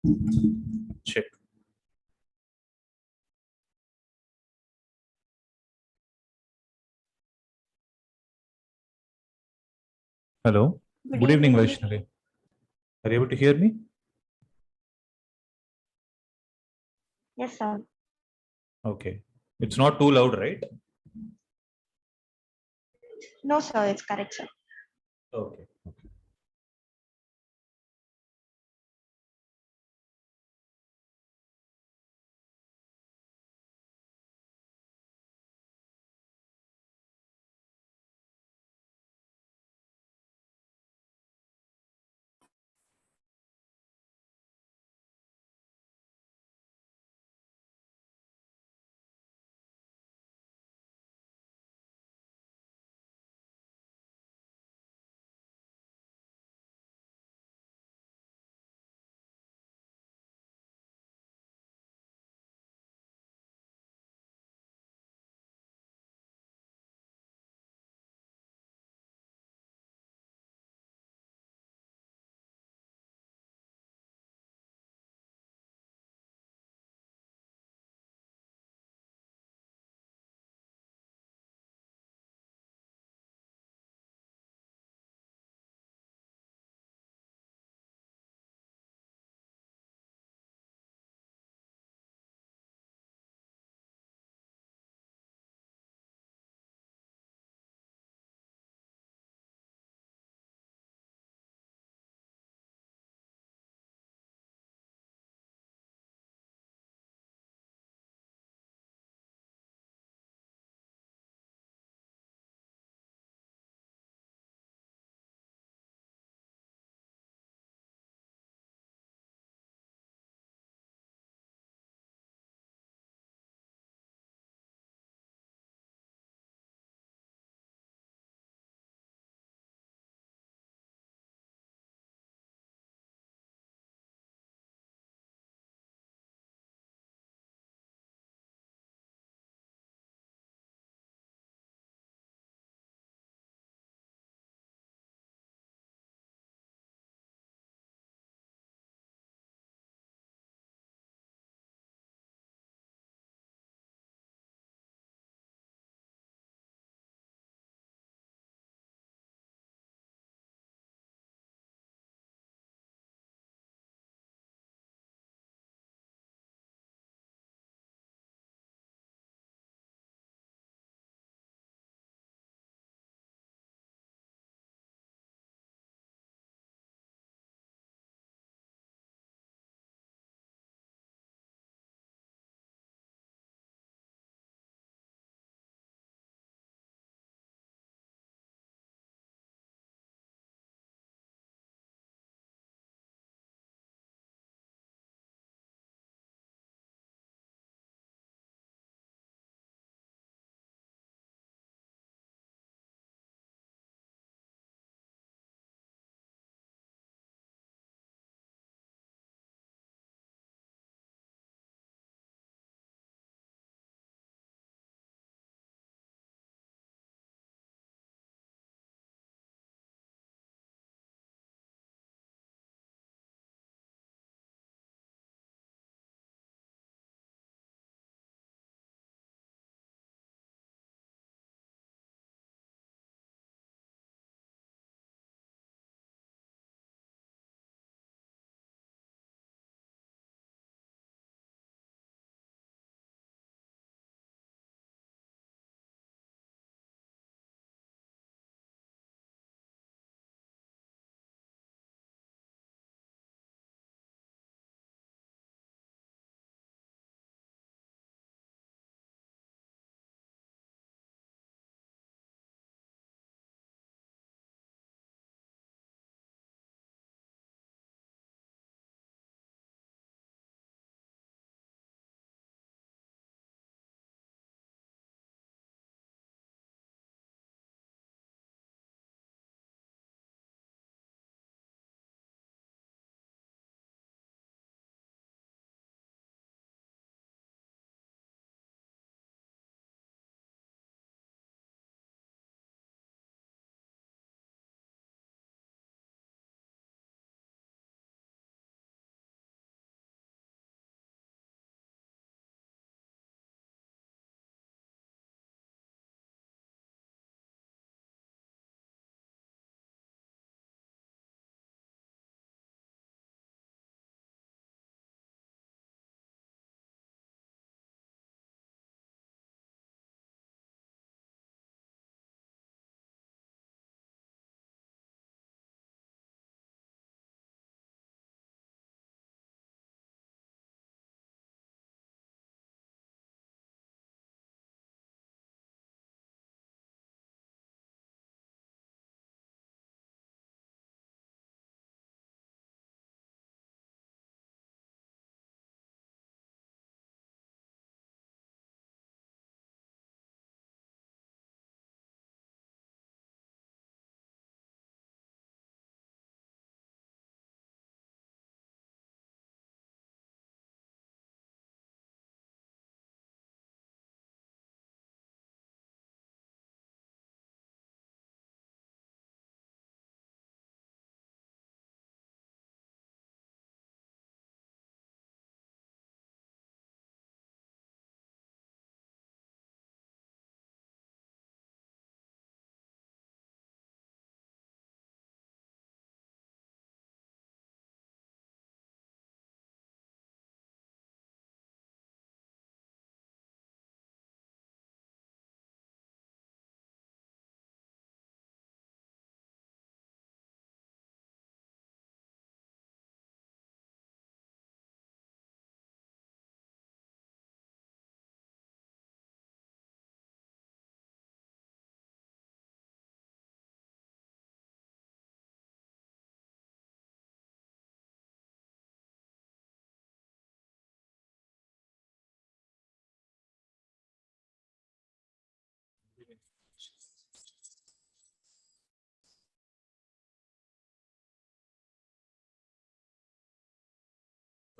Check. Hello. Good evening, Vaishnavi. Are you able to hear me? Yes, sir. Okay. It's not too loud, right? No, sir, it's correct, sir. Okay.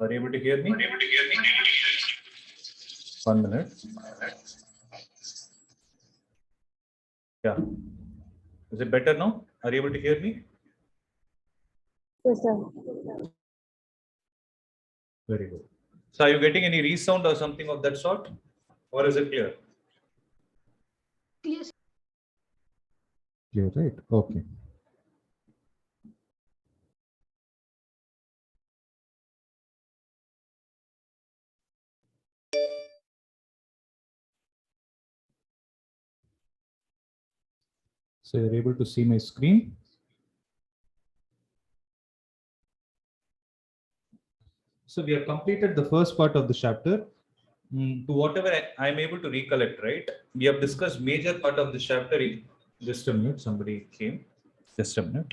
Are you able to hear me? 1 minute. Yeah. Is it better now? Are you able to hear me? Yes, sir. Very good. So are you getting any resound or something of that sort? Or is it clear? Clear. Clear, right? Okay. So you're able to see my screen? So we have completed the first part of the chapter. To whatever I'm able to recollect, right? We have discussed major part of the chapter. Just a minute, somebody came. Just a minute.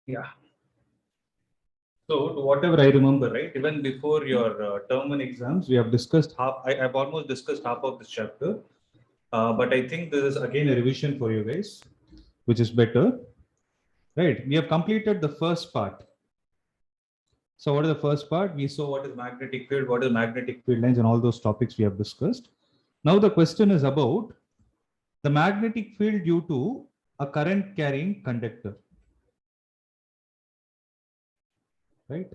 Yeah. So, to whatever I remember, right, even before your term one exams, we have discussed half, I've almost discussed half of this chapter. But I think this is again a revision for you guys, which is better. Right. We have completed the first part. So, what is the first part? We saw what is magnetic field, what is magnetic field lines, and all those topics we have discussed. Now, the question is about the magnetic field due to a current carrying conductor. Right.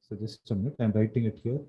So, just a minute, I'm writing it here.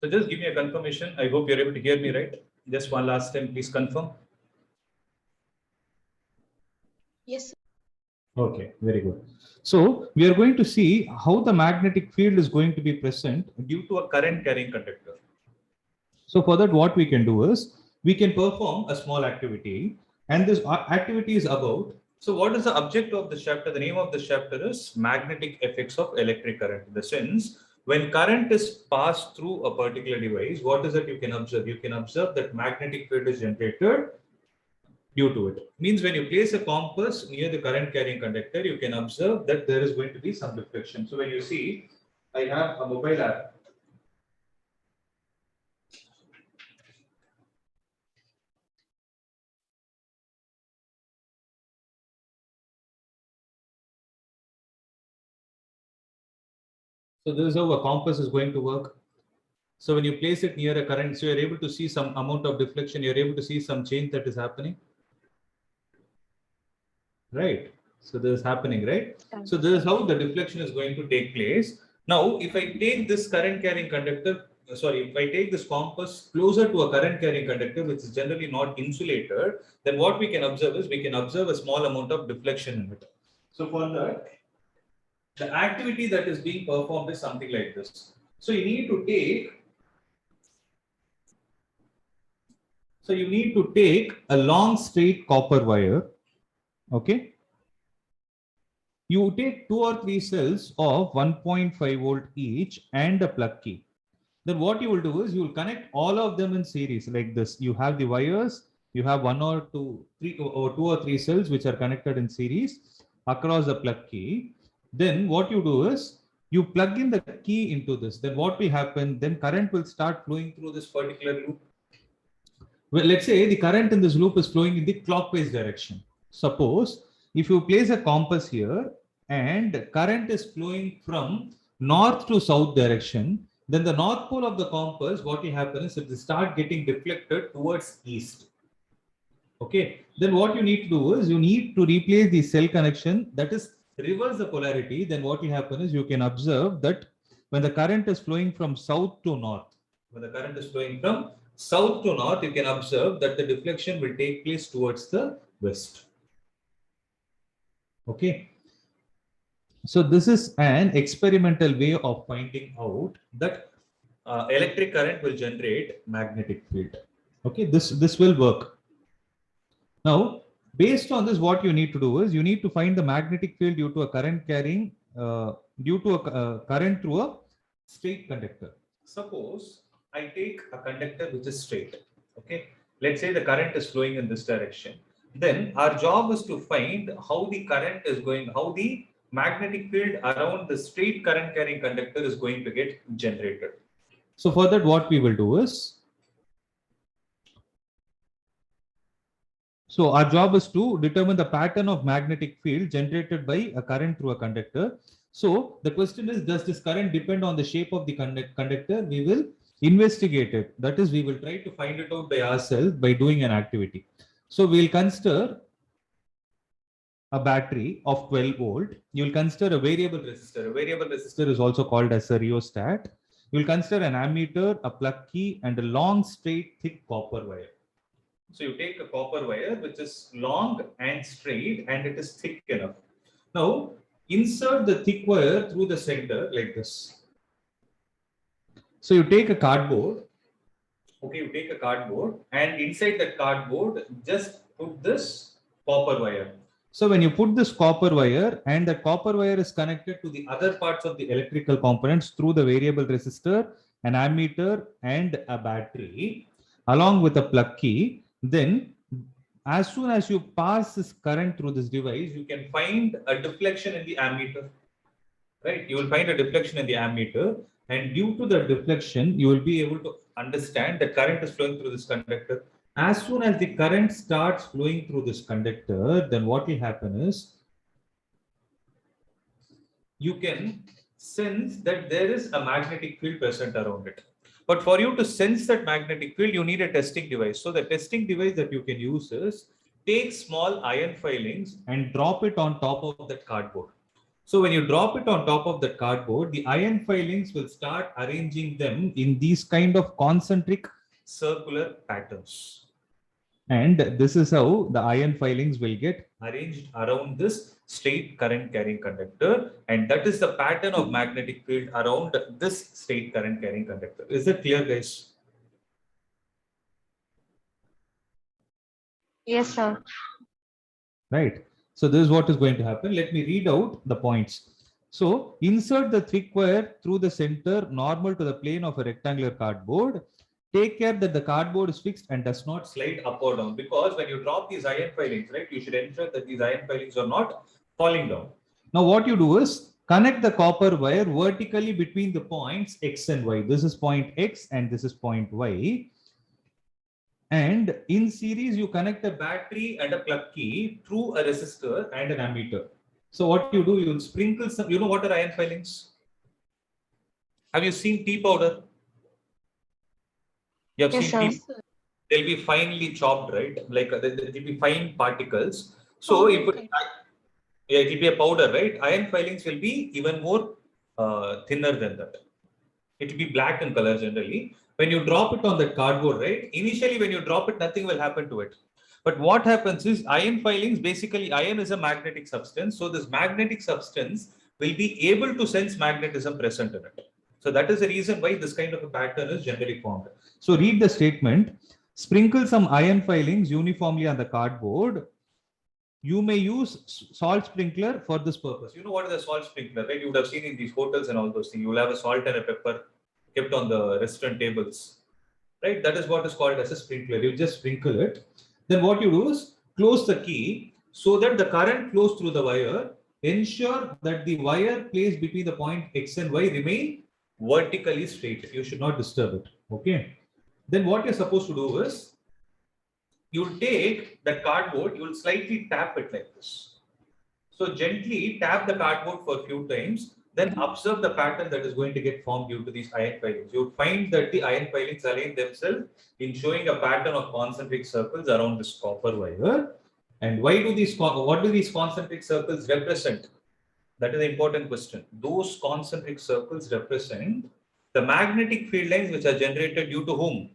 So just give me a confirmation. I hope you're able to hear me, right? Just one last time, please confirm. Yes, sir. Okay, very good. So we are going to see how the magnetic field is going to be present due to a current carrying conductor. So for that, what we can do is we can perform a small activity, and this activity is about. So what is the object of the chapter? The name of the chapter is magnetic effects of electric current. In the sense, when current is passed through a particular device, what is it you can observe? You can observe that magnetic field is generated due to it. Means when you place a compass near the current carrying conductor, you can observe that there is going to be some reflection. So when you see, I have a mobile app. So this is how a compass is going to work. So when you place it near a current, so you're able to see some amount of deflection, you're able to see some change that is happening. Right. So this is happening, right? Correct. So this is how the deflection is going to take place. Now, if I take this current carrying conductor, if I take this compass closer to a current carrying conductor, which is generally not insulated, then what we can observe is we can observe a small amount of deflection in it. So for that, the activity that is being performed is something like this. So you need to take a long straight copper wire. Okay. You take 2 or 3 cells of 1.5 volt each and a plug key. Then what you will do is you will connect all of them in series like this. You have the wires, you have 1 or 2, 3 or 2 or 3 cells which are connected in series across the plug key. Then what you do is you plug in the key into this. Then what will happen? Then current will start flowing through this particular loop. Well, let's say the current in this loop is flowing in the clockwise direction. Suppose if you place a compass here and current is flowing from north to south direction, then the north pole of the compass, what will happen is it will start getting deflected towards east. Okay, then what you need to do is you need to replace the cell connection, that is reverse the polarity. Then what will happen is you can observe that when the current is flowing from south to north, you can observe that the deflection will take place towards the west. Okay. So this is an experimental way of finding out that electric current will generate magnetic field. Okay, this will work. Now, based on this, what you need to do is you need to find the magnetic field due to a current carrying due to a current through a straight conductor. Suppose I take a conductor which is straight. Okay, let's say the current is flowing in this direction. Then our job is to find how the current is going, how the magnetic field around the straight current carrying conductor is going to get generated. So for that, what we will do is, so our job is to determine the pattern of magnetic field generated by a current through a conductor. So the question is, does this current depend on the shape of the conductor? We will investigate it. That is, we will try to find it out by ourselves by doing an activity. So we'll consider a battery of 12 volt. You'll consider a variable resistor. A variable resistor is also called as a rheostat. You'll consider an ammeter, a plug key, and a long, straight, thick copper wire. So you take a copper wire which is long and straight and it is thick enough. Now insert the thick wire through the center like this. So you take a cardboard. Okay, you take a cardboard and inside that cardboard just put this copper wire. So when you put this copper wire and the copper wire is connected to the other parts of the electrical components through the variable resistor, an ammeter and a battery along with a plug key, then as soon as you pass this current through this device, you can find a deflection in the ammeter, right? You will find a deflection in the ammeter, and due to the deflection, you will be able to understand that current is flowing through this conductor. As soon as the current starts flowing through this conductor, then what will happen is you can sense that there is a magnetic field present around it. But for you to sense that magnetic field, you need a testing device. So the testing device that you can use is take small iron filings and drop it on top of that cardboard. So when you drop it on top of the cardboard, the iron filings will start arranging them in these kind of concentric circular patterns. And this is how the iron filings will get arranged around this straight current carrying conductor. And that is the pattern of magnetic field around this straight current carrying conductor. Is that clear, guys? Yes, sir. Right. So this is what is going to happen. Let me read out the points. So insert the thick wire through the center normal to the plane of a rectangular cardboard. Take care that the cardboard is fixed and does not slide up or down, because when you drop these iron filings, right, you should ensure that these iron filings are not falling down. Now what you do is connect the copper wire vertically between the points X and Y. This is point X and this is point Y. And in series, you connect a battery and a plug key through a resistor and an ammeter. So what you do, you will sprinkle some, you know what are iron filings? Have you seen tea powder? You have Yes, seen sir. tea, they'll be finely chopped, right? Like they'll be fine particles. So if Yeah, it will be a powder, right? Iron filings will be even more thinner than that. It will be black in color generally. When you drop it on that cardboard, right? Initially, when you drop it, nothing will happen to it. But what happens is iron filings, basically iron is a magnetic substance. So this magnetic substance will be able to sense magnetism present in it. So that is the reason why this kind of a pattern is generally formed. So read the statement. Sprinkle some iron filings uniformly on the cardboard. You may use salt sprinkler for this purpose. You know what is a salt sprinkler, right? You would have seen in these hotels and all those things. You will have a salt and a pepper kept on the restaurant tables, right? That is what is called as a sprinkler. You just sprinkle it. Then what you do is close the key so that the current flows through the wire. Ensure that the wire placed between the point X and Y remain vertically straight. You should not disturb it. Okay. Then what you're supposed to do is you'll take that cardboard, you'll slightly tap it like this. So gently tap the cardboard for a few times, then observe the pattern that is going to get formed due to these iron filings. You'll find that the iron filings align themselves in showing a pattern of concentric circles around this copper wire. And why do these, what do these concentric circles represent? That is the important question. Those concentric circles represent the magnetic field lines which are generated due to whom?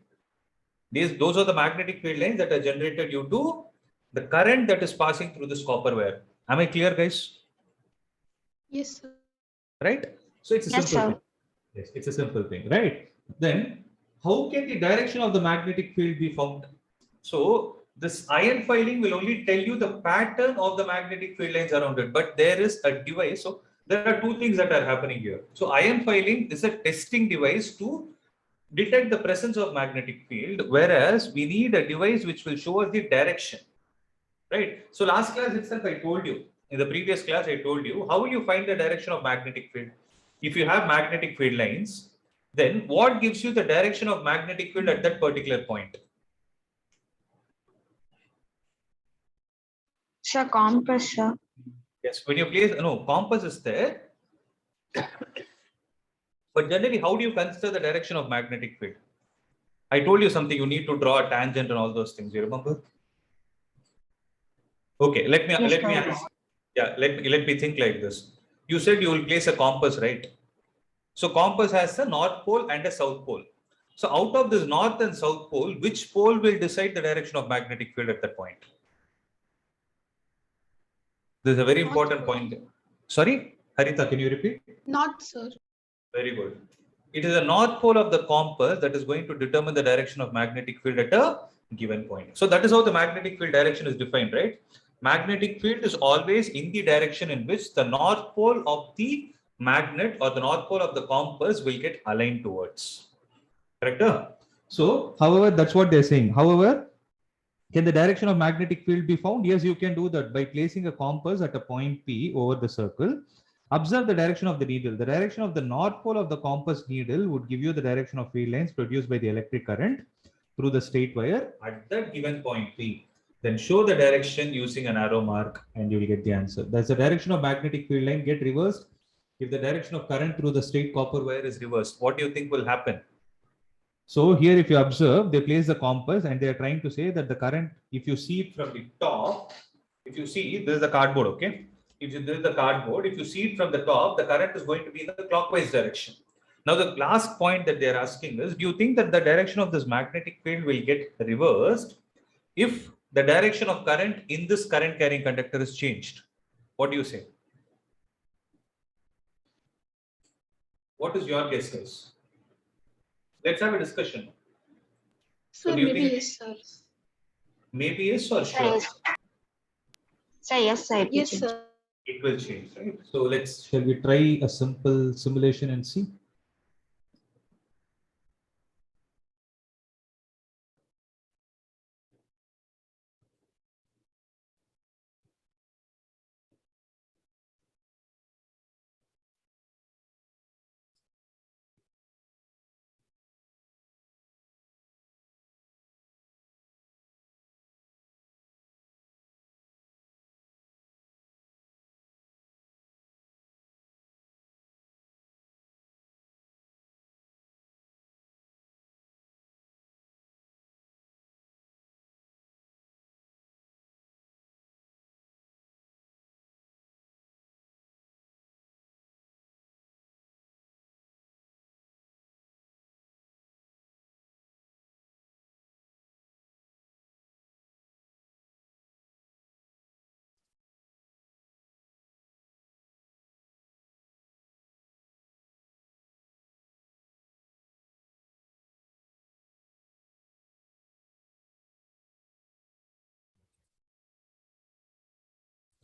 Those are the magnetic field lines that are generated due to the current that is passing through this copper wire. Am I clear, guys? Yes, sir. Right? So it's a Yes, simple sir. thing. Yes, it's a simple thing, right? Then how can the direction of the magnetic field be found? So this iron filing will only tell you the pattern of the magnetic field lines around it, but there is a device. So there are two things that are happening here. So iron filing is a testing device to detect the presence of magnetic field, whereas we need a device which will show us the direction, right? So last class itself, I told you, in the previous class, I told you, how will you find the direction of magnetic field? If you have magnetic field lines, then what gives you the direction of magnetic field at that particular point? Sir, compass, sir. Yes, when you place, no, compass is there, but generally, how do you consider the direction of magnetic field? I told you something, you need to draw a tangent and all those things, you remember? Okay, Yes, let me sir. ask. Yeah, let me think like this. You said you will place a compass, right? So compass has a north pole and a south pole. So out of this north and south pole, which pole will decide the direction of magnetic field at that point? This is a very North important pole. point. Sorry, Harita, can you repeat? Not, sir. Very good. It is the north pole of the compass that is going to determine the direction of magnetic field at a given point. So that is how the magnetic field direction is defined, right? Magnetic field is always in the direction in which the north pole of the magnet or the north pole of the compass will get aligned towards. Correct? So, however, that's what they're saying. However, can the direction of magnetic field be found? Yes, you can do that by placing a compass at a point P over the circle. Observe the direction of the needle. The direction of the north pole of the compass needle would give you the direction of field lines produced by the electric current through the straight wire at that given point P. Then show the direction using an arrow mark and you will get the answer. Does the direction of magnetic field line get reversed? If the direction of current through the straight copper wire is reversed, what do you think will happen? So here, if you observe, they place the compass and they are trying to say that the current, if you see it from the top, if you see, this is the cardboard, okay? If this is the cardboard, if you see it from the top, the current is going to be in the clockwise direction. Now, the last point that they are asking is, do you think that the direction of this magnetic field will get reversed if the direction of current in this current carrying conductor is changed? What do you say? What is your guess, guys? Let's have a discussion. So Sir, do you maybe think yes, sir. maybe yes or Sir, sure? yes. Sir, yes, sir. It will Yes, change. sir. It will change, right? So shall we try a simple simulation and see?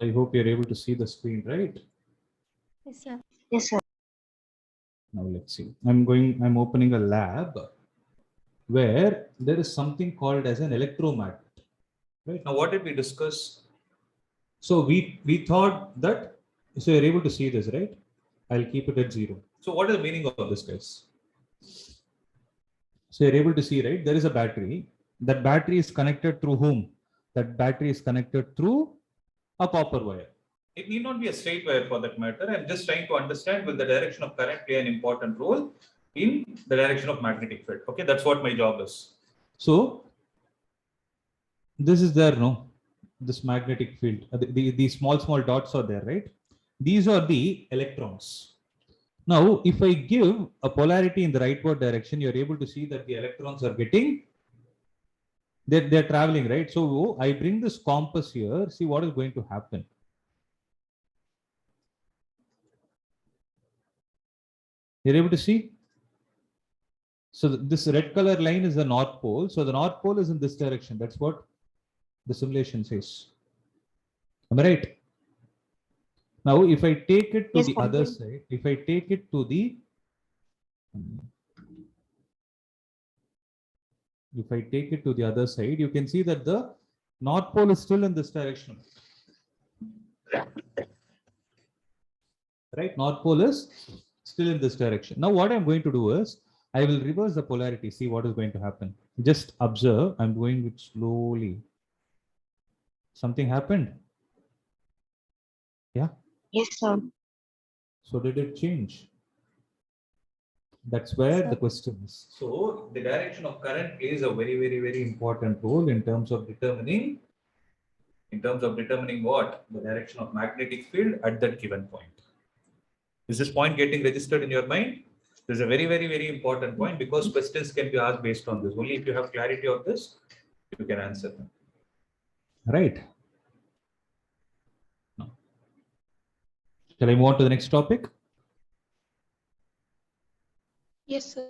I hope you're able to see the screen, right? Yes, sir. Yes, sir. Now let's see. I'm opening a lab where there is something called as an electromagnet. Right. Now, what did we discuss? So we thought that, so you're able to see this, right? I'll keep it at 0. So what is the meaning of this, guys? So you're able to see, right? There is a battery. That battery is connected through whom? That battery is connected through a copper wire. It need not be a straight wire for that matter. I'm just trying to understand, will the direction of current play an important role in the direction of magnetic field? Okay, that's what my job is. So this is there, no? This magnetic field. The small dots are there, right? These are the electrons. Now, if I give a polarity in the rightward direction, you're able to see that the electrons are getting, they're traveling, right? So I bring this compass here, see what is going to happen. You're able to see? So this red color line is the North Pole. So the North Pole is in this direction. That's what the simulation says. Am I right? Now, if I take it to Yes, the sir. other side, if I take it to the, if I take it to the other side, you can see that the North Pole is still in this direction. Right? North Pole is still in this direction. Now, what I'm going to do is, I will reverse the polarity, see what is going to happen. Just observe, I'm going it slowly. Something happened. Yeah. Yes, sir. So did it change? That's where Sir. the question is. So the direction of current plays a very important role in terms of determining what? The direction of magnetic field at that given point. Is this point getting registered in your mind? This is a very important point because questions can be asked based on this. Only if you have clarity of this, you can answer them. Right. Now, shall I move on to the next topic? Yes, sir.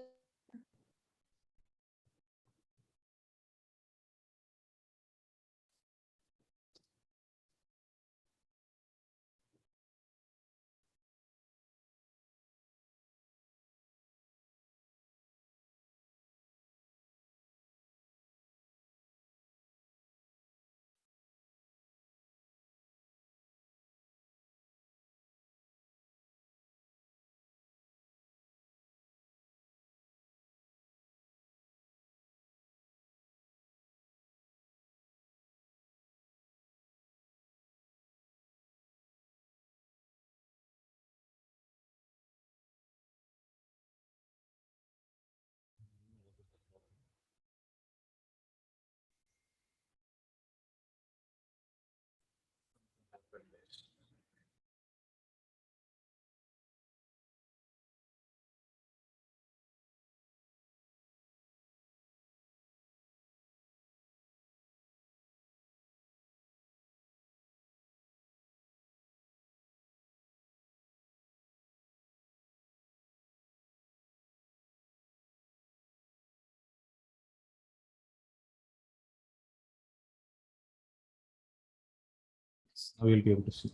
Now you'll be able to see.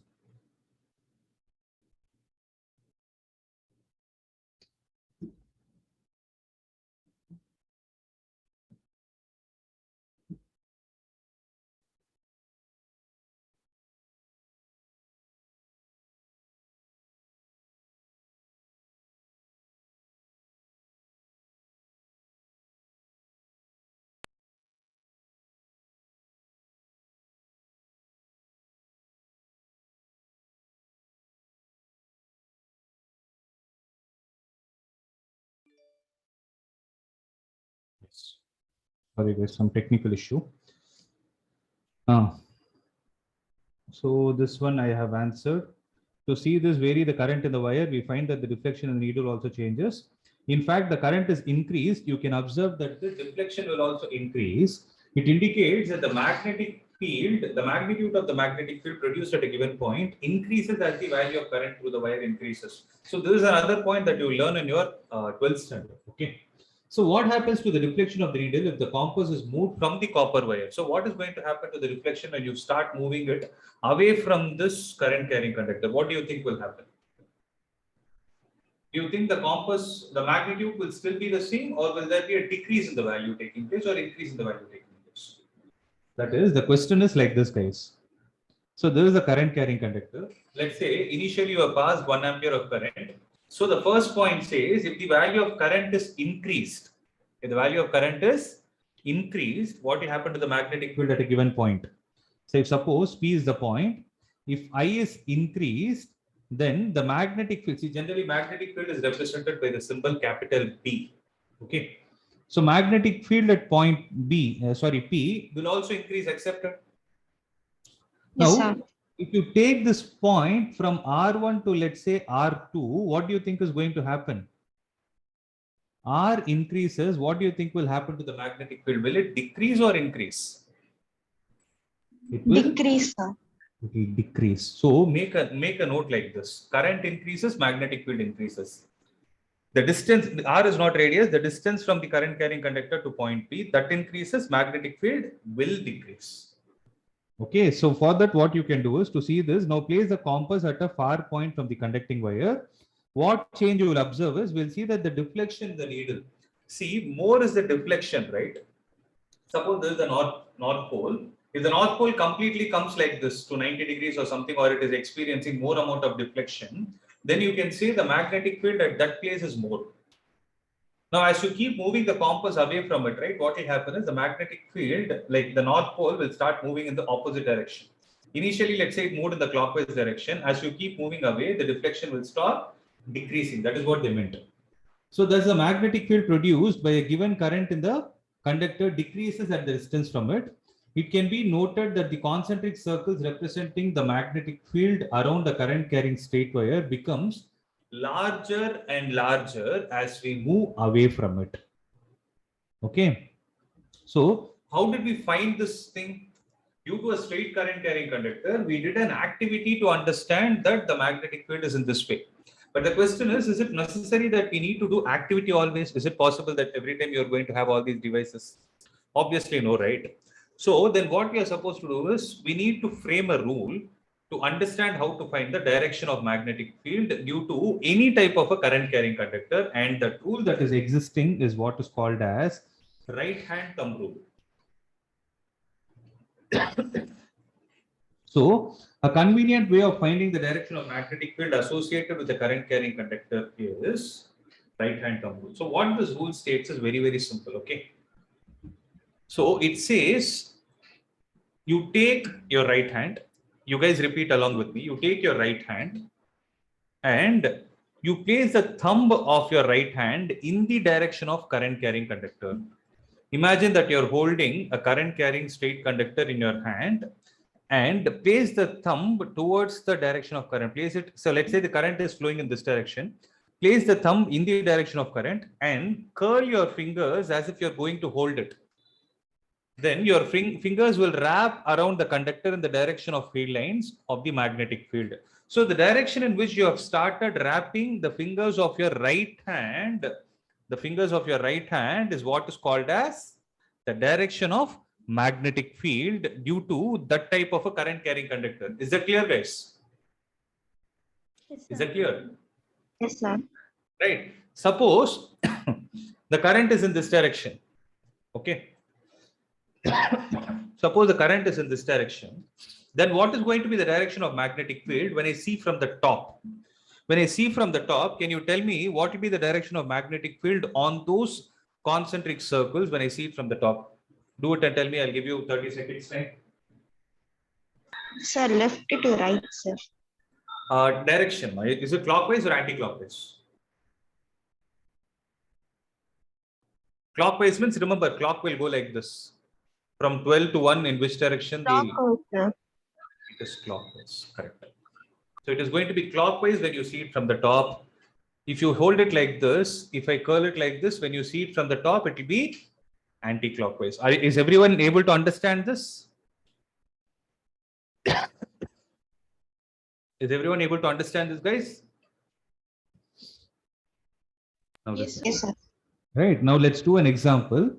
Yes. Sorry, there's some technical issue. So this one I have answered. To see this vary the current in the wire, we find that the deflection in the needle also changes. In fact, the current is increased. You can observe that the deflection will also increase. It indicates that the magnetic field, the magnitude of the magnetic field produced at a given point increases as the value of current through the wire increases. So this is another point that you will learn in your 12th standard. Okay. So what happens to the deflection of the needle if the compass is moved from the copper wire? So what is going to happen to the deflection when you start moving it away from this current carrying conductor? What do you think will happen? Do you think the compass, the magnitude will still be the same, or will there be a decrease in the value taking place or increase in the value taking place? That is, the question is like this, guys. So there is a current carrying conductor. Let's say initially you have passed 1 ampere of current. So the first point says if the value of current is increased, if the value of current is increased, what will happen to the magnetic field at a given point? So if suppose P is the point, if I is increased, then the magnetic field, see generally magnetic field is represented by the symbol capital P. Okay. So magnetic field at point P will also increase, accepted? Yes, Now, sir. if you take this point from R1 to let's say R2, what do you think is going to happen? R increases, what do you think will happen to the magnetic field? Will it decrease or increase? It will, Decrease, sir. it will decrease. So make a note like this. Current increases, magnetic field increases. The distance, R is not radius, the distance from the current carrying conductor to point P, that increases, magnetic field will decrease. Okay, so for that, what you can do is to see this. Now place the compass at a far point from the conducting wire. What change you will observe is we'll see that the deflection in the needle. See, more is the deflection, right? Suppose this is the north pole. If the north pole completely comes like this to 90 degrees or something, or it is experiencing more amount of deflection, then you can say the magnetic field at that place is more. Now, as you keep moving the compass away from it, right, what will happen is the magnetic field, like the north pole, will start moving in the opposite direction. Initially, let's say it moved in the clockwise direction. As you keep moving away, the deflection will start decreasing. That is what they meant. So, thus the magnetic field produced by a given current in the conductor decreases at the distance from it. It can be noted that the concentric circles representing the magnetic field around the current carrying straight wire becomes larger and larger as we move away from it. Okay. So how did we find this thing? Due to a straight current carrying conductor, we did an activity to understand that the magnetic field is in this way. But the question is it necessary that we need to do activity always? Is it possible that every time you're going to have all these devices? Obviously no, right? So then what we are supposed to do is we need to frame a rule to understand how to find the direction of magnetic field due to any type of a current carrying conductor. And the rule that is existing is what is called as right hand thumb rule. So a convenient way of finding the direction of magnetic field associated with the current carrying conductor is right hand thumb rule. So what this rule states is very, very simple. Okay. So it says you take your right hand, you guys repeat along with me. You take your right hand and you place the thumb of your right hand in the direction of current carrying conductor. Imagine that you're holding a current carrying straight conductor in your hand and place the thumb towards the direction of current. Place it. So let's say the current is flowing in this direction. Place the thumb in the direction of current and curl your fingers as if you're going to hold it. Then your fingers will wrap around the conductor in the direction of field lines of the magnetic field. So the direction in which you have started wrapping the fingers of your right hand, is what is called as the direction of magnetic field due to that type of a current carrying conductor. Is that clear, guys? Yes, Is sir. that clear? Yes, sir. Right. Suppose the current is in this direction. Okay. Suppose the current is in this direction, then what is going to be the direction of magnetic field when I see from the top? When I see from the top, can you tell me what will be the direction of magnetic field on those concentric circles when I see it from the top? Do it and tell me. I'll give you 30 seconds time. Sir, left to right, sir. Direction. Is it clockwise or anti-clockwise? Clockwise means, remember, clock will go like this. From 12 to 1, in which direction? Clockwise, sir. It is clockwise. Correct. So it is going to be clockwise when you see it from the top. If you hold it like this, if I curl it like this, when you see it from the top, it will be anti-clockwise. Is everyone able to understand this? Is everyone able to understand this, guys? Now Yes, listen. Yes, sir. Right. Now let's do an example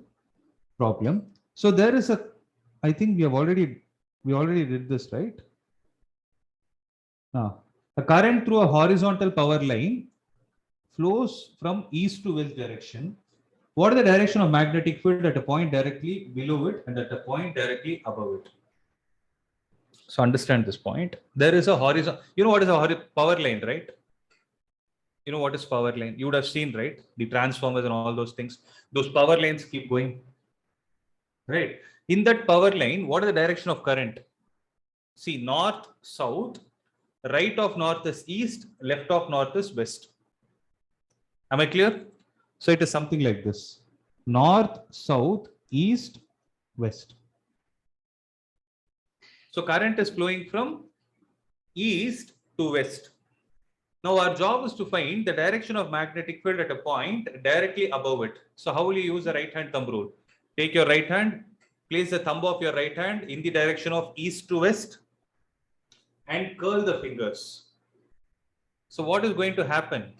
problem. So there is I think we already did this, right? Now, a current through a horizontal power line flows from east to west direction. What is the direction of magnetic field at a point directly below it and at a point directly above it? So understand this point. There is a horizon. You know what is a power line, right? You know what is power line? You would have seen, right? The transformers and all those things. Those power lines keep going, right? In that power line, what is the direction of current? See, north, south, right of north is east, left of north is west. Am I clear? So it is something like this: north, south, east, west. So current is flowing from east to west. Now our job is to find the direction of magnetic field at a point directly above it. So how will you use the right hand thumb rule? Take your right hand, place the thumb of your right hand in the direction of east to west and curl the fingers. So what is going to happen?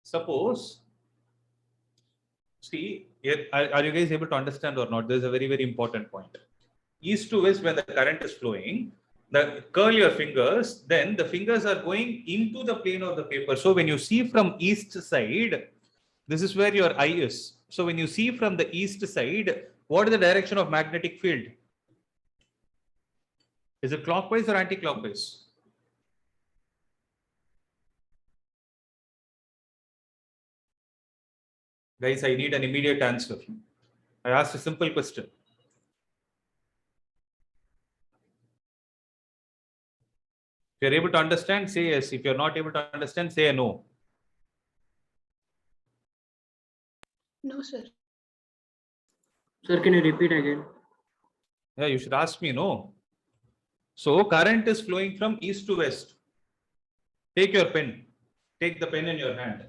Suppose, see, are you guys able to understand or not? This is a very, very important point. East to west, when the current is flowing, curl your fingers, then the fingers are going into the plane of the paper. So when you see from east side, this is where your eye is. So when you see from the east side, what is the direction of magnetic field? Is it clockwise or anti-clockwise? Guys, I need an immediate answer. I asked a simple question. If you're able to understand, say yes. If you're not able to understand, say no. No, sir. Sir, can you repeat again? Yeah, you should ask me no. So current is flowing from east to west. Take your pen. Take the pen in your hand.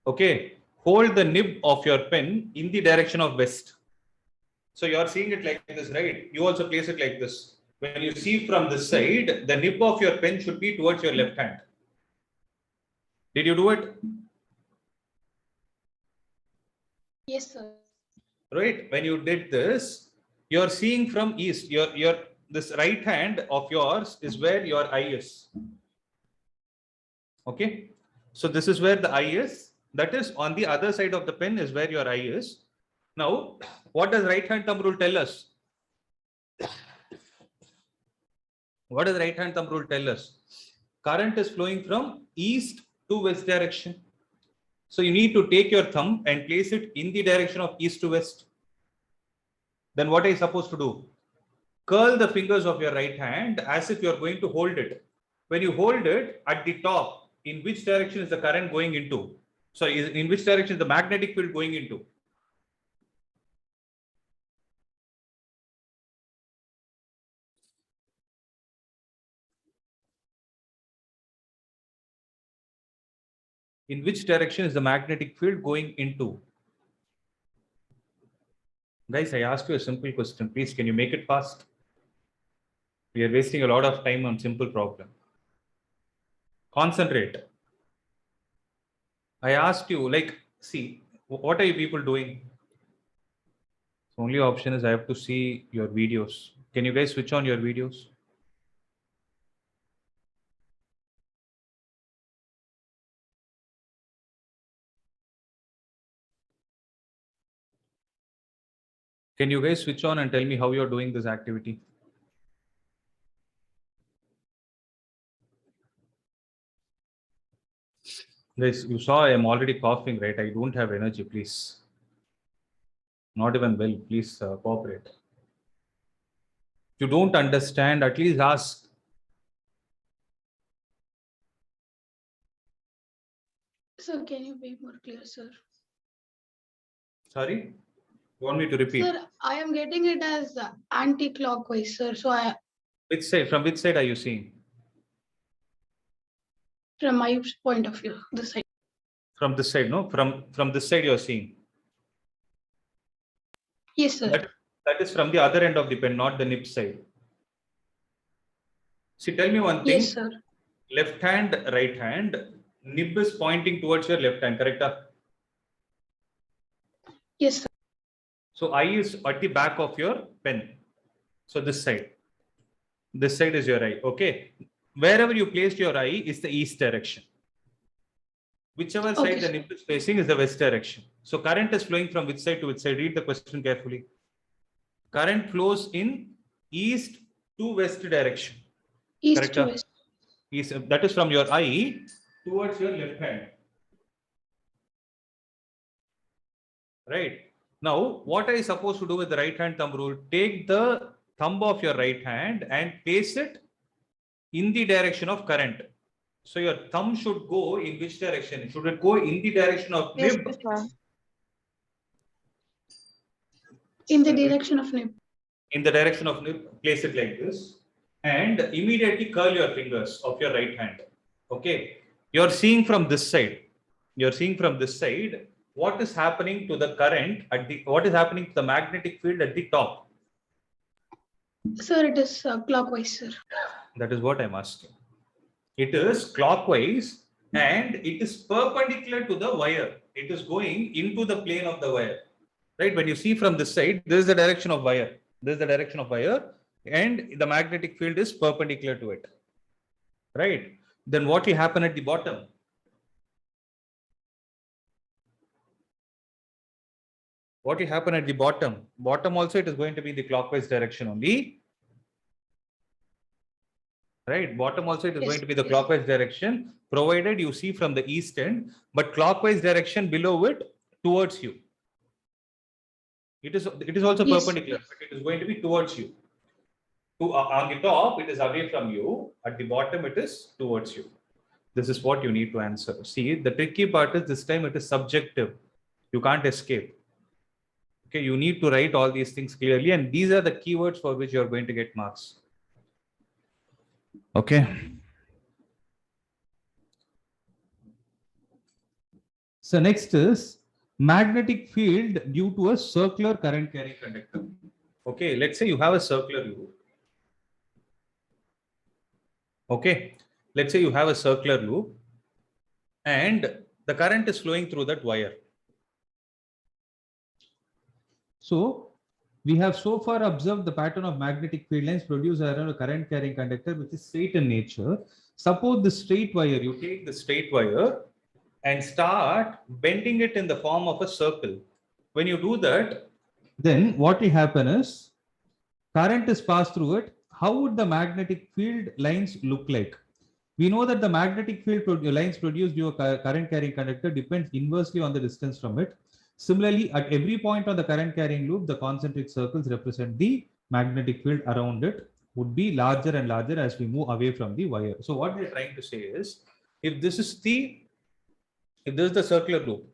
Okay. Hold the nib of your pen in the direction of west. So you are seeing it like this, right? You also place it like this. When you see from this side, the nib of your pen should be towards your left hand. Did you do it? Yes, sir. Right. When you did this, you're seeing from east. Your this right hand of yours is where your eye is. Okay. So this is where the eye is. That is on the other side of the pen is where your eye is. Now, what does right hand thumb rule tell us? What does right hand thumb rule tell us? Current is flowing from east to west direction. So you need to take your thumb and place it in the direction of east to west. Then what are you supposed to do? Curl the fingers of your right hand as if you're going to hold it. When you hold it at the top, in which direction is the current going into? Sorry, in which direction is the magnetic field going into? In which direction is the magnetic field going into? Guys, I asked you a simple question. Please, can you make it fast? We are wasting a lot of time on simple problem. Concentrate. I asked you, like, see, what are you people doing? The only option is I have to see your videos. Can you guys switch on your videos? Can you guys switch on and tell me how you're doing this activity? Guys, you saw I am already coughing, right? I don't have energy, please. Not even well, please cooperate. If you don't understand, at least ask. Sir, can you be more clear, sir? Sorry? You want me to repeat? Sir, I am getting it as anti-clockwise, sir. So Which side? From which side are you seeing? from my point of view, this side. From this side, no? From this side you're seeing. Yes, sir. That is from the other end of the pen, not the nib side. See, tell me one thing. Yes, sir. Left hand, right hand, nib is pointing towards your left hand, correct? Yes, sir. So eye is at the back of your pen. So this side. This side is your eye. Okay. Wherever you placed your eye is the east direction. Whichever side Okay, the sir. nib is facing is the west direction. So current is flowing from which side to which side? Read the question carefully. Current flows in east to west direction. East Correct? to west. That is from your eye towards your left hand. Right. Now, what are you supposed to do with the right hand thumb rule? Take the thumb of your right hand and place it in the direction of current. So your thumb should go in which direction? Should it go in the direction of Yes, nib? sir. In the direction of nib. In the direction of nib, place it like this. And immediately curl your fingers of your right hand. Okay. You're seeing from this side. You're seeing from this side what is happening to the current at the, what is happening to the magnetic field at the top. Sir, it is clockwise, sir. That is what I'm asking. It is clockwise and it is perpendicular to the wire. It is going into the plane of the wire. Right? When you see from this side, this is the direction of wire. This is the direction of wire and the magnetic field is perpendicular to it. Right? Then what will happen at the bottom? What will happen at the bottom? Bottom also it is going to be the clockwise direction only. Right? Bottom also it is Yes, going to be the yes. clockwise direction, provided you see from the east end, but clockwise direction below it towards you. It is also Yes. perpendicular, but it is going to be towards you. On the top, it is away from you. At the bottom, it is towards you. This is what you need to answer. See, the tricky part is this time it is subjective. You can't escape. Okay, you need to write all these things clearly, and these are the keywords for which you are going to get marks. Okay. So next is magnetic field due to a circular current carrying conductor. Okay, let's say you have a circular loop. Okay, let's say you have a circular loop and the current is flowing through that wire. So we have so far observed the pattern of magnetic field lines produced around a current carrying conductor which is straight in nature. Suppose the straight wire, you take the straight wire and start bending it in the form of a circle. When you do that, then what will happen is current is passed through it. How would the magnetic field lines look like? We know that the magnetic field lines produced due to a current carrying conductor depends inversely on the distance from it. Similarly, at every point on the current carrying loop, the concentric circles represent the magnetic field around it would be larger and larger as we move away from the wire. So what we're trying to say is, if this is the circular loop,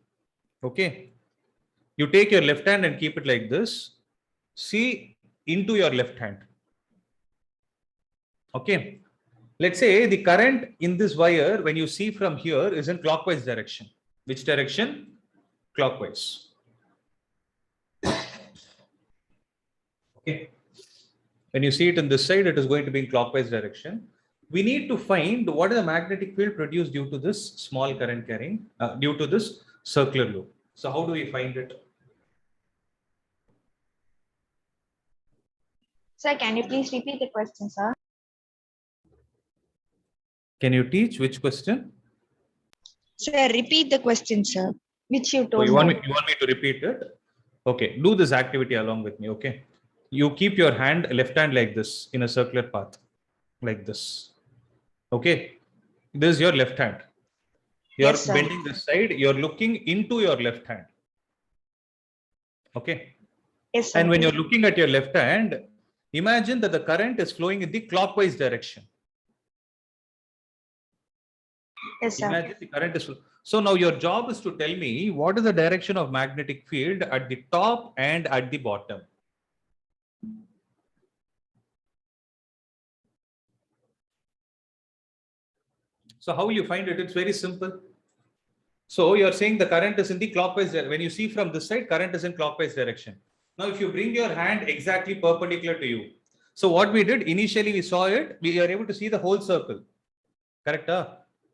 okay, you take your left hand and keep it like this. See into your left hand. Okay. Let's say the current in this wire, when you see from here, is in clockwise direction. Which direction? Clockwise. Okay. When you see it in this side, it is going to be in clockwise direction. We need to find what is the magnetic field produced due to this small current carrying, due to this circular loop. So how do we find it? Sir, can you please repeat the question, sir? Can you teach which question? Sir, repeat the question, sir, which you Oh, told you want me. me to repeat it? Okay, do this activity along with me. Okay, you keep your left hand like this in a circular path, like this. Okay, this is your left hand. You're Yes, sir. bending this side. You're looking into your left hand. Okay, Yes, sir. and when you're looking at your left hand, imagine that the current is flowing in the clockwise direction. Yes, sir. Imagine the current is. So now your job is to tell me what is the direction of magnetic field at the top and at the bottom. So how will you find it? It's very simple. So you're saying the current is in the clockwise direction. When you see from this side, current is in clockwise direction. Now, if you bring your hand exactly perpendicular to you, so what we did initially, we saw it, we are able to see the whole circle. Correct?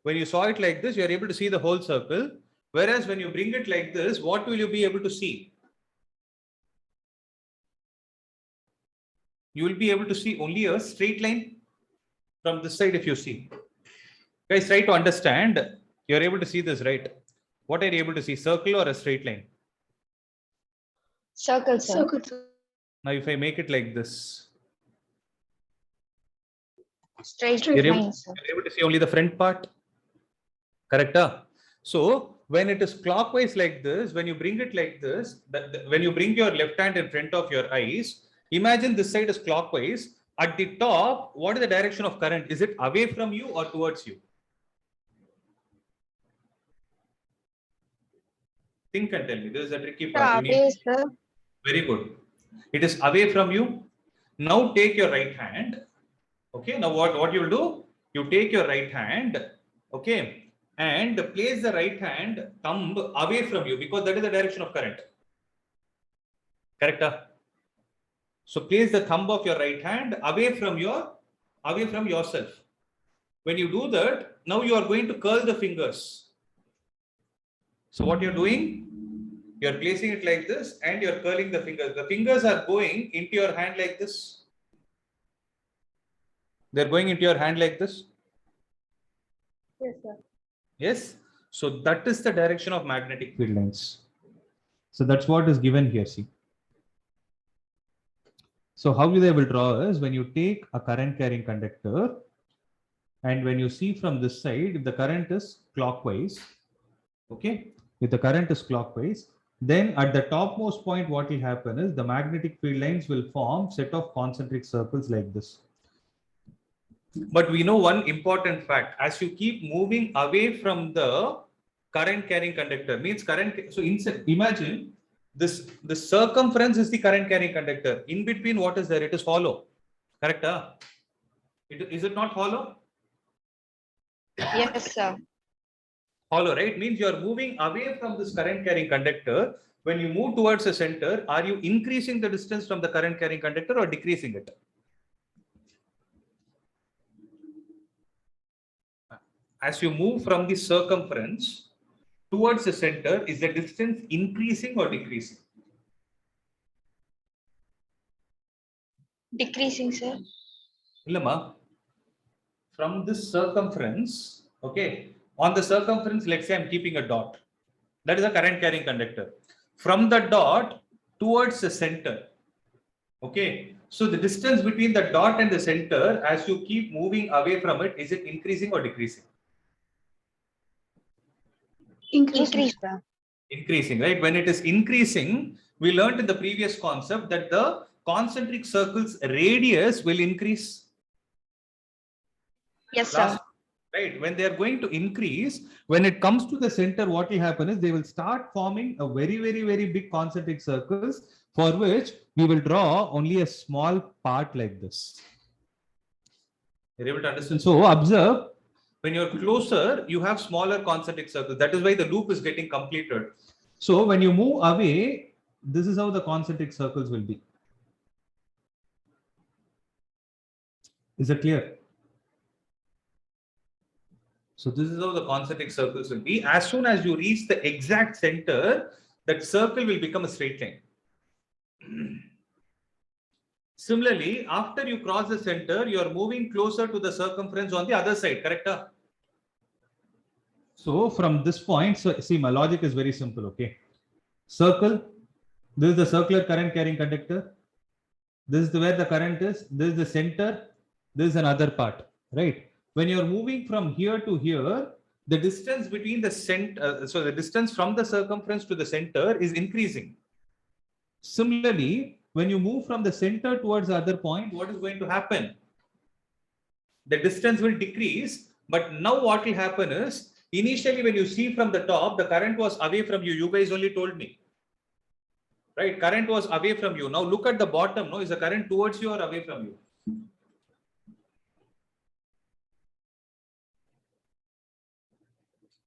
When you saw it like this, you are able to see the whole circle. Whereas when you bring it like this, what will you be able to see? You will be able to see only a straight line from this side if you see. Guys, try to understand. You are able to see this, right? What are you able to see? Circle or a straight line? Circle, sir. Circle, sir. Now, if I make it like this, Straight Straight line, sir. you're able to see only the front part. Correct? So when it is clockwise like this, when you bring it like this, when you bring your left hand in front of your eyes, imagine this side is clockwise. At the top, what is the direction of current? Is it away from you or towards you? Think and tell me. This is a tricky part. You need Away, sir. very good. It is away from you. Now take your right hand. Okay. Now what you will do? You take your right hand. Okay. And place the right hand thumb away from you because that is the direction of current. Correct? So place the thumb of your right hand away from yourself. When you do that, now you are going to curl the fingers. So what you're doing? You're placing it like this and you're curling the fingers. The fingers are going into your hand like this. They're going into your hand like this. Yes, sir. Yes. So that is the direction of magnetic field lines. So that's what is given here. See. So how they will draw is when you take a current carrying conductor and when you see from this side, if the current is clockwise, okay, if the current is clockwise, then at the topmost point, what will happen is the magnetic field lines will form set of concentric circles like this. But we know one important fact, as you keep moving away from the current carrying conductor, means current, so imagine the circumference is the current carrying conductor. In between, what is there? It is hollow. Correct? Is it not hollow? Yes, sir. Hollow, right? Means you are moving away from this current carrying conductor. When you move towards the center, are you increasing the distance from the current carrying conductor or decreasing it? As you move from the circumference towards the center, is the distance increasing or decreasing? Decreasing, sir. Illama, from this circumference, okay, on the circumference, let's say I'm keeping a dot. That is a current carrying conductor. From the dot towards the center, okay. So the distance between the dot and the center, as you keep moving away from it, is it increasing or decreasing? Increase. Sir. Increasing, right? When it is increasing, we learned in the previous concept that the concentric circles radius will increase. Yes, sir. Right, when they are going to increase, when it comes to the center, what will happen is they will start forming a very, very, very big concentric circles for which we will draw only a small part like this. You're able to understand? So observe, when you're closer, you have smaller concentric circles. That is why the loop is getting completed. So when you move away, this is how the concentric circles will be. Is it clear? So this is how the concentric circles will be. As soon as you reach the exact center, that circle will become a straight line. Similarly, after you cross the center, you are moving closer to the circumference on the other side, correct? So from this point, so see, my logic is very simple, okay? Circle, this is the circular current carrying conductor. This is where the current is. This is the center. This is another part, right? When you're moving from here to here, the distance between the center, so the distance from the circumference to the center is increasing. Similarly, when you move from the center towards the other point, what is going to happen? The distance will decrease, but now what will happen is, initially when you see from the top, the current was away from you. You guys only told me. Right? Current was away from you. Now look at the bottom. No, is the current towards you or away from you?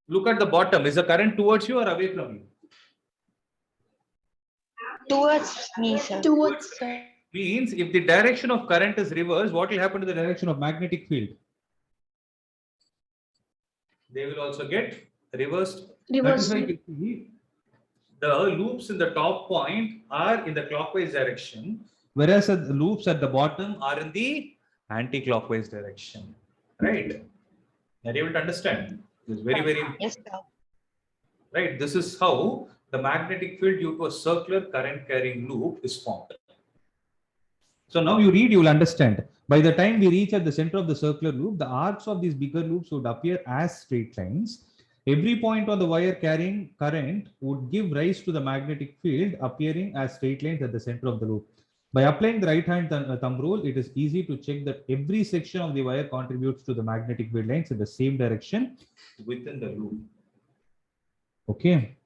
Look at the bottom. Is the current towards you or away from you? Towards me, sir. Towards, sir. Means if the direction of current is reversed, what will happen to the direction of magnetic field? They will also get reversed. That is why you see the loops in the top point are in the clockwise direction, whereas the loops at the bottom are in the anti-clockwise direction. Right? Are you able to understand? This is very Yes, sir. right. This is how the magnetic field due to a circular current carrying loop is formed. So now you read, you will understand. By the time we reach at the center of the circular loop, the arcs of these bigger loops would appear as straight lines. Every point on the wire carrying current would give rise to the magnetic field appearing as straight lines at the center of the loop. By applying the right hand thumb rule, it is easy to check that every section of the wire contributes to the magnetic field lines in the same direction within the loop. Okay.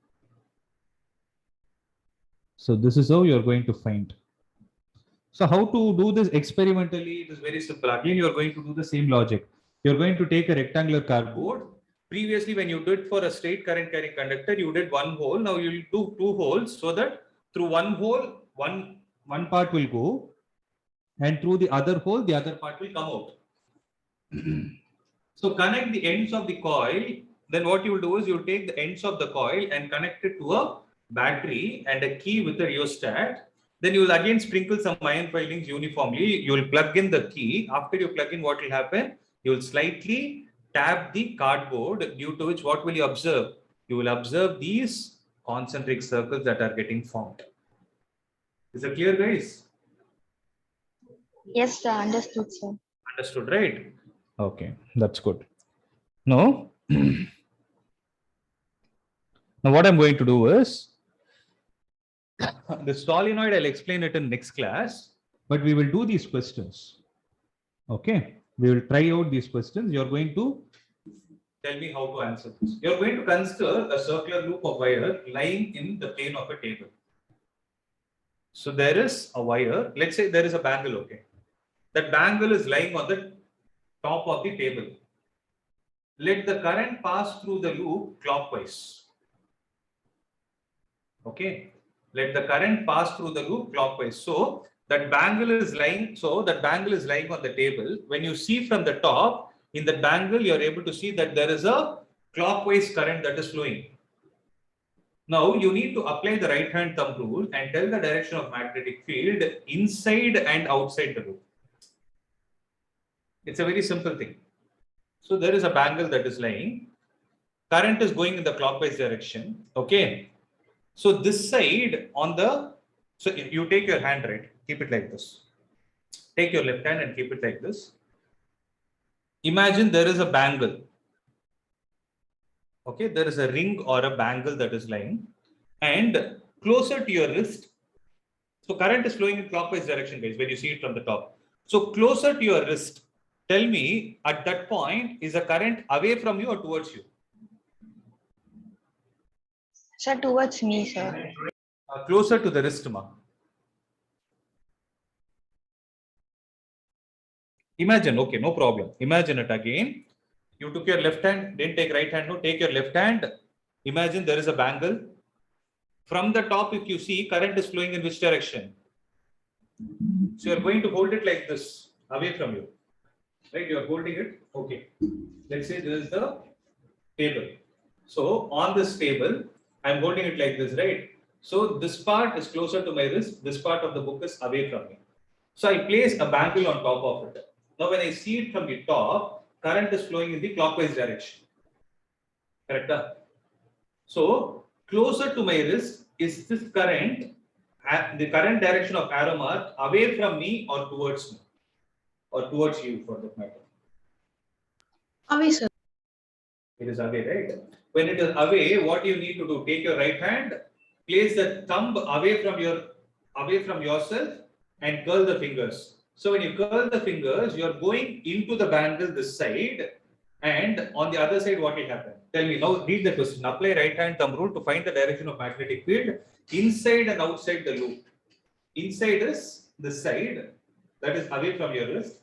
So this is how you are going to find. So how to do this experimentally? It is very simple. Again, you are going to do the same logic. You are going to take a rectangular cardboard. Previously, when you did for a straight current carrying conductor, you did one hole. Now you will do two holes so that through one hole, one part will go, and through the other hole, the other part will come out. So connect the ends of the coil. Then what you will do is you will take the ends of the coil and connect it to a battery and a key with a rheostat. Then you will again sprinkle some iron filings uniformly. You will plug in the key. After you plug in, what will happen? You will slightly tap the cardboard, due to which what will you observe? You will observe these concentric circles that are getting formed. Is it clear, guys? Yes, sir. Understood, sir. Understood, right? Okay, that's good. Now, now what I'm going to do is, the solenoid, I'll explain it in next class, but we will do these questions. Okay, we will try out these questions. You're going to tell me how to answer this. You're going to consider a circular loop of wire lying in the plane of a table. So there is a wire, let's say there is a bangle, okay. That bangle is lying on the top of the table. Let the current pass through the loop clockwise. Okay. Let the current pass through the loop clockwise. So that bangle is lying. So that bangle is lying on the table. When you see from the top, in the bangle, you are able to see that there is a clockwise current that is flowing. Now you need to apply the right hand thumb rule and tell the direction of magnetic field inside and outside the loop. It's a very simple thing. So there is a bangle that is lying. Current is going in the clockwise direction. Okay. So this side on the, so you take your hand, right? Keep it like this. Take your left hand and keep it like this. Imagine there is a bangle. Okay, there is a ring or a bangle that is lying, and closer to your wrist. So current is flowing in clockwise direction, guys, when you see it from the top. So closer to your wrist, tell me at that point, is the current away from you or towards you? Sir, towards me, sir. Closer to the wrist, ma. Imagine, okay, no problem. Imagine it again. You took your left hand, didn't take right hand, no, take your left hand. Imagine there is a bangle. From the top, if you see, current is flowing in which direction? So you're going to hold it like this, away from you. Right, you're holding it. Okay. Let's say this is the table. So on this table, I'm holding it like this, right? So this part is closer to my wrist. This part of the book is away from me. So I place a bangle on top of it. Now when I see it from the top, current is flowing in the clockwise direction. Correct? So closer to my wrist is this current, the current direction of arrow mark away from me or towards me, or towards you for that matter. Away, sir. It is away, right? When it is away, what you need to do? Take your right hand, place the thumb away from yourself, and curl the fingers. So when you curl the fingers, you are going into the bangle this side, and on the other side, what will happen? Tell me now. Read the question. Apply right hand thumb rule to find the direction of magnetic field inside and outside the loop. Inside is this side, that is away from your wrist.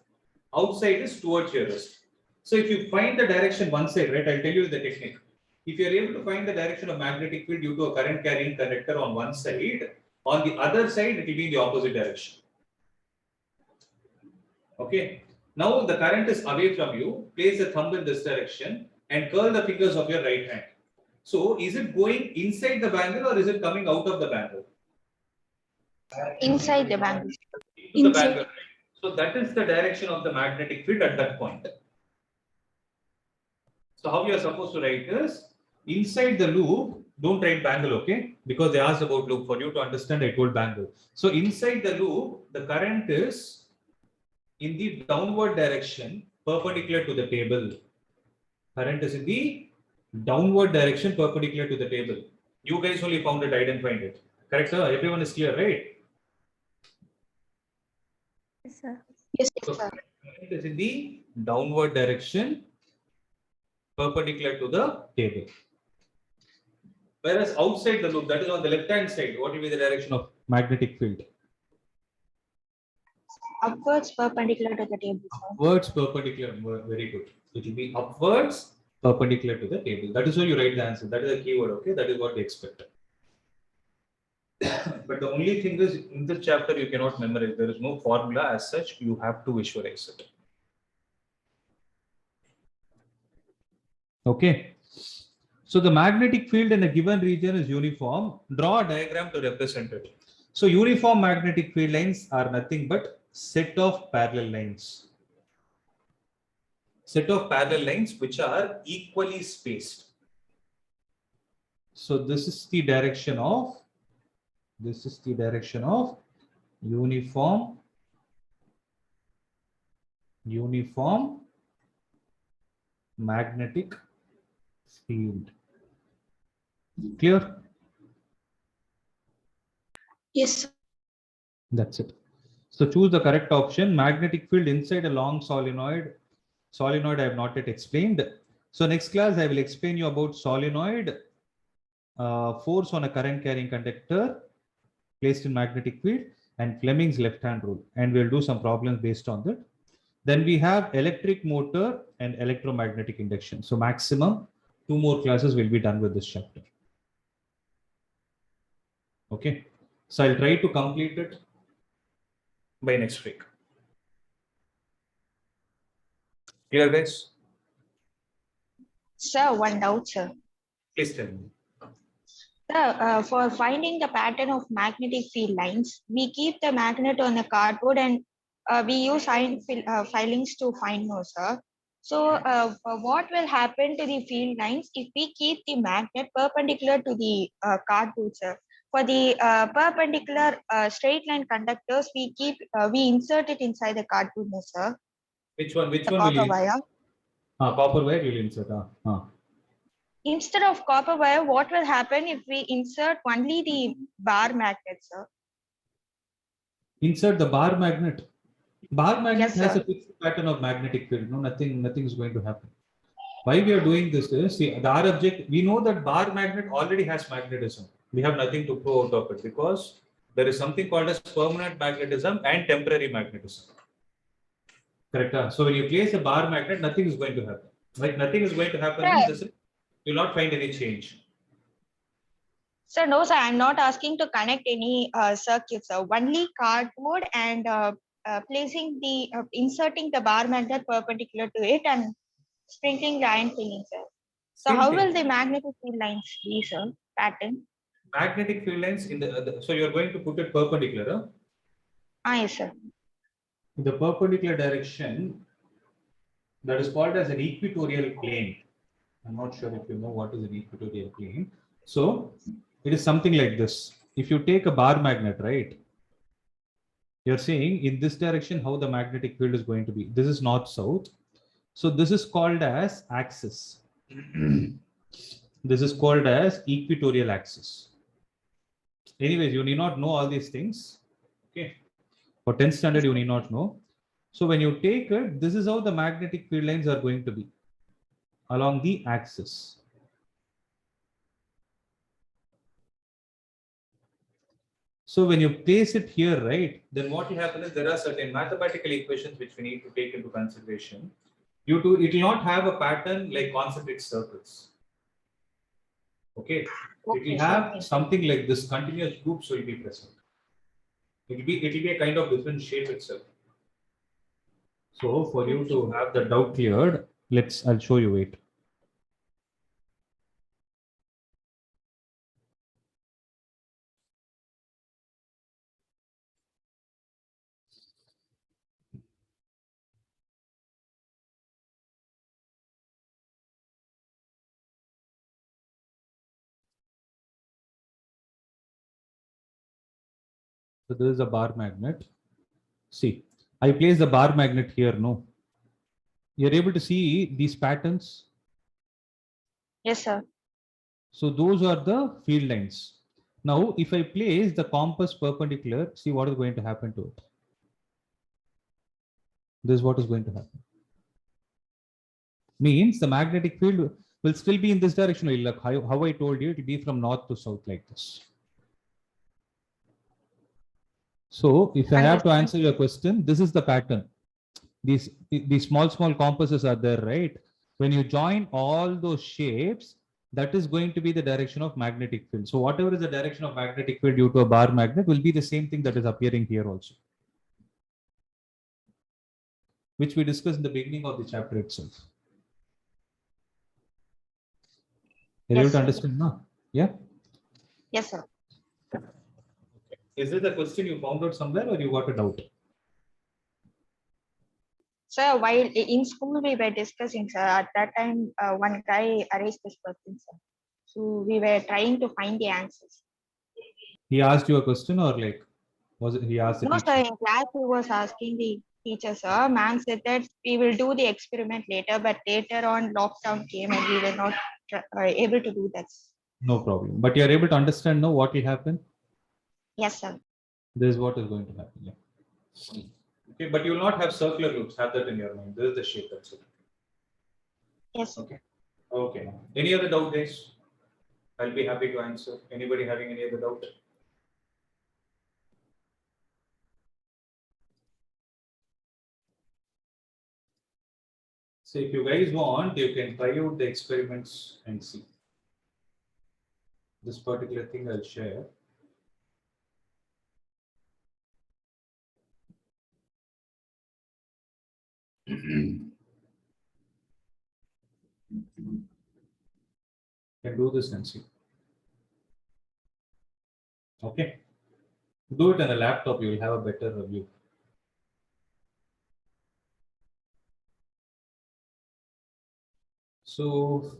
Outside is towards your wrist. So if you find the direction one side, right, I'll tell you the technique. If you are able to find the direction of magnetic field due to a current carrying conductor on one side, On the other side, it will be in the opposite direction. Okay. Now the current is away from you. Place the thumb in this direction and curl the fingers of your right hand. So is it going inside the bangle or is it coming out of the bangle? Inside the bangle. To the bangle. Right? So that is the direction of the magnetic field at that point. So how you are supposed to write is inside the loop. Don't write bangle, okay? Because they asked about loop. For you to understand, I told bangle. So inside the loop, the current is in the downward direction perpendicular to the table. Current is in the downward direction perpendicular to the table. You guys only found it, I didn't find it. Correct, sir? Everyone is clear, right? Yes, sir. Yes, So sir. current is in the downward direction perpendicular to the table. Whereas outside the loop, that is on the left hand side, what will be the direction of magnetic field? Upwards perpendicular to the table, sir. Upwards perpendicular. Very good. It will be upwards perpendicular to the table. That is why you write the answer. That is a keyword. Okay, that is what we expect. But the only thing is, in this chapter you cannot memorize. There is no formula as such. You have to visualize it. Okay. So the magnetic field in a given region is uniform. Draw a diagram to represent it. So uniform magnetic field lines are nothing but set of parallel lines. Set of parallel lines which are equally spaced. So this is the direction of uniform magnetic field. Clear? Yes, sir. That's it. So choose the correct option. Magnetic field inside a long solenoid. Solenoid I have not yet explained. So next class I will explain you about solenoid, force on a current carrying conductor placed in magnetic field, and Fleming's left hand rule. And we'll do some problems based on that. Then we have electric motor and electromagnetic induction. So maximum 2 more classes will be done with this chapter. Okay. So I'll try to complete it by next week. Clear, guys? Sir, one doubt, sir. Please tell me. Sir, for finding the pattern of magnetic field lines, we keep the magnet on the cardboard and we use iron filings to find no, sir. So what will happen to the field lines if we keep the magnet perpendicular to the cardboard, sir? For the perpendicular straight line conductors, we insert it inside the cardboard, no, sir. Which one? Which The one will copper you? wire. Copper wire will insert. Instead of copper wire, what will happen if we insert only the bar magnet, sir? Insert the bar magnet. Bar magnet Yes, has sir. a fixed pattern of magnetic field. No, nothing is going to happen. Why we are doing this is, see, the R object, we know that bar magnet already has magnetism. We have nothing to prove out of it because there is something called as permanent magnetism and temporary magnetism. Correct? So when you place a bar magnet, nothing is going to happen. Like nothing is going to happen, means you will not find any change. Sir, no, sir, I'm not asking to connect any circuits, sir. Only cardboard and inserting the bar magnet perpendicular to it and sprinkling the iron filling, sir. So Same how thing. will the magnetic field lines be, sir? Pattern? Magnetic field lines in the so you are going to put it perpendicular. Yes, sir. In the perpendicular direction, that is called as an equatorial plane. I'm not sure if you know what is an equatorial plane. So it is something like this. If you take a bar magnet, right? You're saying in this direction how the magnetic field is going to be. This is north-south. So this is called as axis. This is called as equatorial axis. Anyways, you need not know all these things. Okay. For 10th standard, you need not know. So when you take it, this is how the magnetic field lines are going to be along the axis. So when you place it here, right, then what will happen is there are certain mathematical equations which we need to take into consideration. It will not have a pattern like concentric circles. Okay. It Okay, will sir. have something like this. Continuous groups will be present. It will be a kind of different shape itself. So for you to have the doubt cleared, I'll show you it. So this is a bar magnet. See, I place the bar magnet here. No, you're able to see these patterns. Yes, sir. So those are the field lines. Now, if I place the compass perpendicular, see what is going to happen to it. This is what is going to happen. Means the magnetic field will still be in this direction. Like how I told you, it will be from north to south like this. So if I have to Understand. answer your question, this is the pattern. These small compasses are there, right? When you join all those shapes, that is going to be the direction of magnetic field. So whatever is the direction of magnetic field due to a bar magnet will be the same thing that is appearing here also, which we discussed in the beginning of the chapter itself. Are you able Yes, to sir. understand now? Yeah. Yes, sir. Is it the question you found out somewhere or you got a doubt? Sir, while in school we were discussing, sir, at that time one guy raised this question, sir. So we were trying to find the answers. He asked you a question or like, was it he asked the No, sir, teacher? in class he was asking the teacher, sir. Ma'am said that we will do the experiment later, but later on lockdown came and we were not able to do that. No problem. But you are able to understand now what will happen? Yes, sir. This is what is going to happen. Yeah. Okay, but you will not have circular loops. Have that in your mind. This is the shape. That's it. Yes, sir. Okay. Okay. Any other doubt, guys? I'll be happy to answer. Anybody having any other doubt? So if you guys want, you can try out the experiments and see. This particular thing I'll share. Can do this and see. Okay. Do it on a laptop, you will have a better view. So,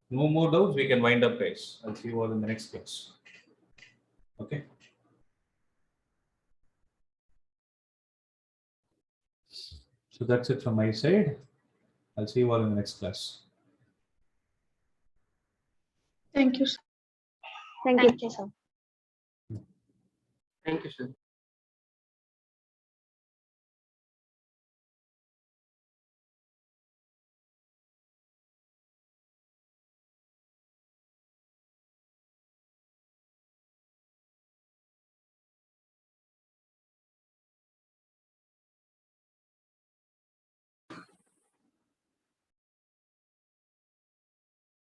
no more doubts, we can wind up, guys. I'll see you all in the next class. Okay. So that's it from my side. I'll see you all in the next class. Thank you, sir. Thank you, sir. Thank you, sir.